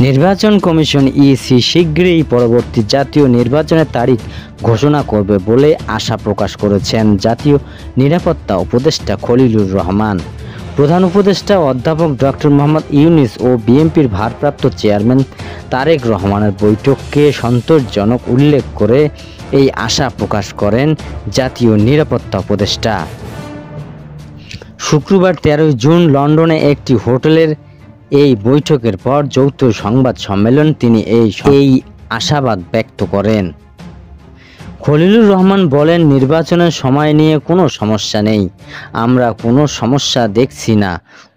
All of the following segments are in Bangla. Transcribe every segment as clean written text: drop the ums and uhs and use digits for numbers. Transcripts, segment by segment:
নির্বাচন কমিশন ইসি শীঘ্রই পরবর্তী জাতীয় নির্বাচনের তারিখ ঘোষণা করবে বলে আশা প্রকাশ করেছেন জাতীয় নিরাপত্তা উপদেষ্টা খলিলুর রহমান। প্রধান উপদেষ্টা অধ্যাপক ডক্টর মোহাম্মদ ইউনূস ও বিএনপির ভারপ্রাপ্ত চেয়ারম্যান তারেক রহমানের বৈঠককে সন্তোষজনক উল্লেখ করে এই আশা প্রকাশ করেন জাতীয় নিরাপত্তা উপদেষ্টা। শুক্রবার 13 জুন লন্ডনে একটি হোটেলের এই বৈঠকের পর যৌথ সংবাদ সম্মেলন তিনি এই আশাবাদ ব্যক্ত করেন। খলিলুর রহমান বলেন, নির্বাচনের সময় নিয়ে কোনো সমস্যা নেই, আমরা কোনো সমস্যা দেখছি না।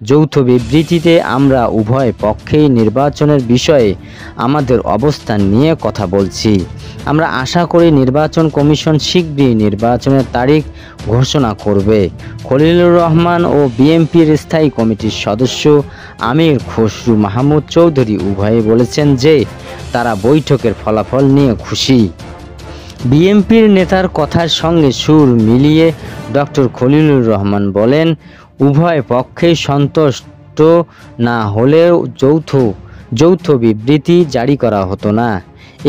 যৌথ বিবৃতিতে আমরা উভয় পক্ষেই নির্বাচনের বিষয়ে আমাদের অবস্থান নিয়ে কথা বলছি। আমরা আশা করি নির্বাচন কমিশন শীঘ্রই নির্বাচনের তারিখ ঘোষণা করবে। খলিলুর রহমান ও বিএনপির স্থায়ী কমিটির সদস্য আমির খসরু মাহমুদ চৌধুরী উভয়ে বলেছেন যে তারা বৈঠকের ফলাফল নিয়ে খুশি। বিএনপির নেতার কথার সঙ্গে সুর মিলিয়ে ডক্টর খলিলুর রহমান বলেন, উভয় পক্ষেই সন্তুষ্ট না হলেও যৌথ বিবৃতি জারি করা হতো না।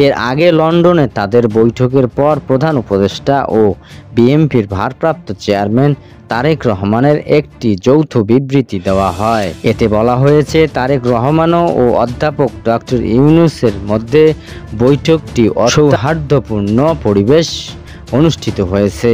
এর আগে লন্ডনে তাদের বৈঠকের পর প্রধান উপদেষ্টা ও বিএনপির ভারপ্রাপ্ত চেয়ারম্যান তারেক রহমানের একটি যৌথ বিবৃতি দেওয়া হয়। এতে বলা হয়েছে, তারেক রহমান ও অধ্যাপক ডক্টর ইউনূসের মধ্যে বৈঠকটি অসৌহার্দ্যপূর্ণ পরিবেশ অনুষ্ঠিত হয়েছে।